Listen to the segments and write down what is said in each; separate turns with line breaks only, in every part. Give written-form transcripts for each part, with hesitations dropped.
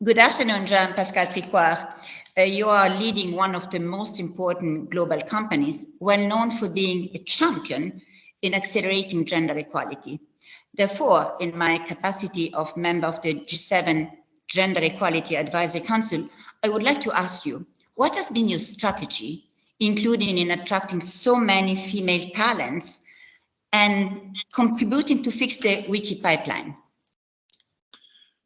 Good afternoon, Jean Pascal Tricoire. You are leading one of the most important global companies, well known for being a champion in accelerating gender equality. Therefore, in my capacity of member of the G7 Gender Equality Advisory Council, I would like to ask you, what has been your strategy, including in attracting so many female talents and contributing to fix the wiki pipeline?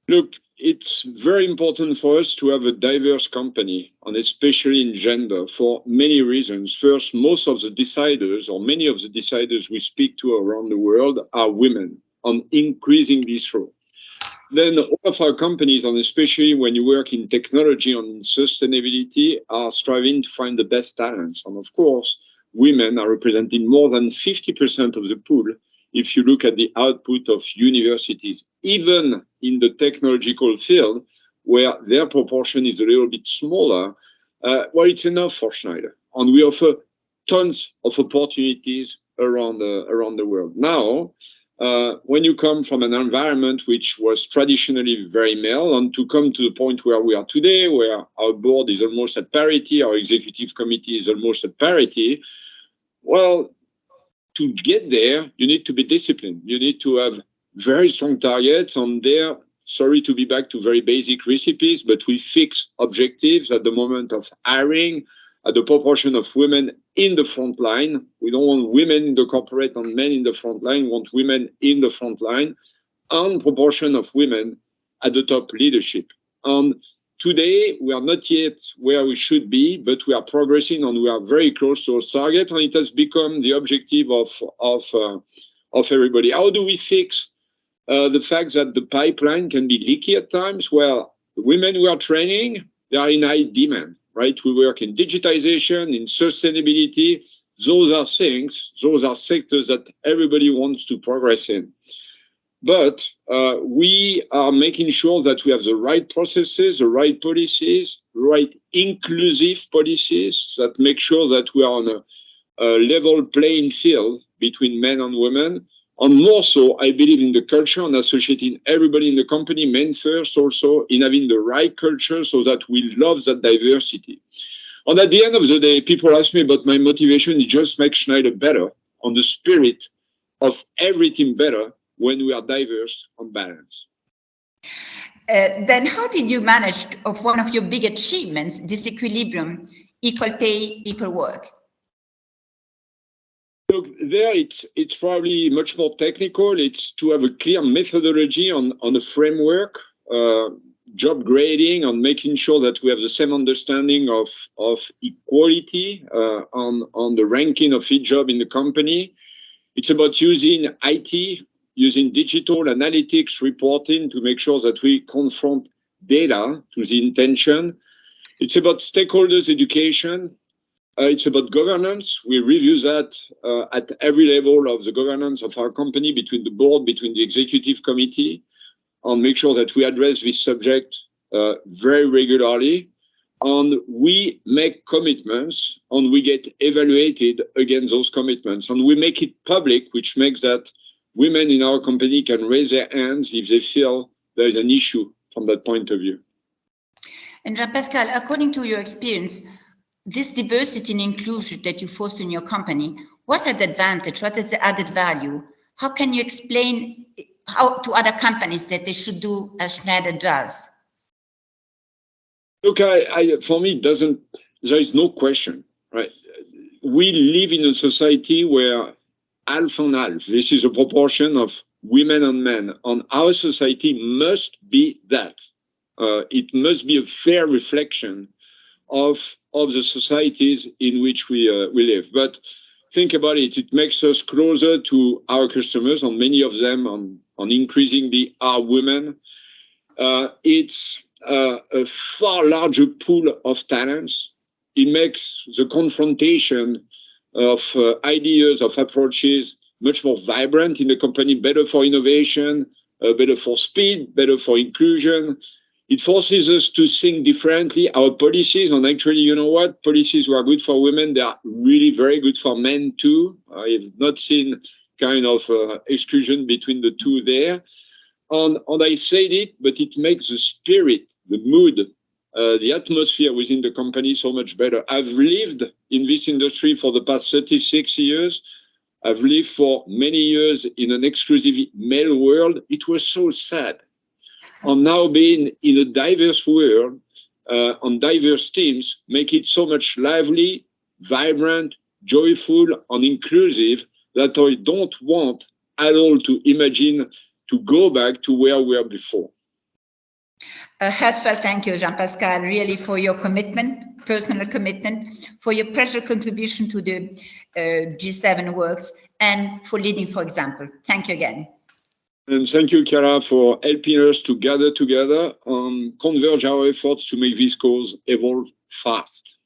Look, it's very important for us to have a diverse company, and especially in gender, for many reasons. First, most of the deciders, or many of the deciders we speak to around the world, are women, and increasingly so. Then all of our companies, and especially when you work in technology and sustainability, are striving to find the best talents. And of course, women are representing more than 50% of the pool if you look at the output of universities, even in the technological field, where their proportion is a little bit smaller. Well, it's enough for Schneider. And we offer tons of opportunities around the world. Now, when you come from an environment which was traditionally very male, and to come to the point where we are today, where our board is almost at parity, our executive committee is almost at parity, well, to get there, you need to be disciplined. You need to have very strong targets, and there, sorry to be back to very basic recipes, but we fix objectives at the moment of hiring, at the proportion of women in the front line. We don't want women in the corporate and men in the front line. We want women in the front line, and proportion of women at the top leadership. And today, we are not yet where we should be, but we are progressing, and we are very close to our target, and it has become the objective of everybody. How do we fix the fact that the pipeline can be leaky at times? Well, the women we are training, they are in high demand, right? We work in digitization, in sustainability. Those are things, those are sectors that everybody wants to progress in. But we are making sure that we have the right processes, the right policies, right inclusive policies that make sure that we are on a level playing field between men and women. And more so, I believe in the culture and associating everybody in the company, men first also, in having the right culture so that we love that diversity. And at the end of the day, people ask me about my motivation is just make Schneider better, on the spirit of everything better when we are diverse and balanced.
Then how did you manage of one of your big achievements, this equilibrium, equal pay, equal work?
Look, there it's probably much more technical. It's to have a clear methodology on a framework, job grading, and making sure that we have the same understanding of equality on the ranking of each job in the company. It's about using IT, using digital analytics reporting to make sure that we confront data to the intention. It's about stakeholders education. It's about governance. We review that at every level of the governance of our company, between the board, between the executive committee, and make sure that we address this subject very regularly. And we make commitments, and we get evaluated against those commitments. And we make it public, which makes that women in our company can raise their hands if they feel there is an issue from that point of view.
And Jean Pascal, according to your experience, this diversity and inclusion that you foster in your company, what are the advantage? What is the added value? How can you explain how to other companies that they should do as Schneider does?
Look, for me, there is no question, right? We live in a society where half and half, this is a proportion of women and men, and our society must be that. It must be a fair reflection of the societies in which we live. But think about it, it makes us closer to our customers, and many of them on increasingly are women. It's a far larger pool of talents. It makes the confrontation of ideas, of approaches, much more vibrant in the company, better for innovation, better for speed, better for inclusion. It forces us to think differently. Our policies, and actually, you know what? Policies who are good for women, they are really very good for men too. I have not seen kind of exclusion between the two there. And I said it, but it makes the spirit, the mood, the atmosphere within the company so much better. I've lived in this industry for the past 36 years. I've lived for many years in an exclusive male world. It was so sad. And now being in a diverse world, on diverse teams, make it so much lively, vibrant, joyful, and inclusive that I don't want at all to imagine to go back to where we were before.
A heartfelt thank you, Jean Pascal, really for your commitment, personal commitment, for your precious contribution to the G7 works, and for leading, for example. Thank you again.
And thank you, Chiara, for helping us to gather together and converge our efforts to make this cause evolve fast.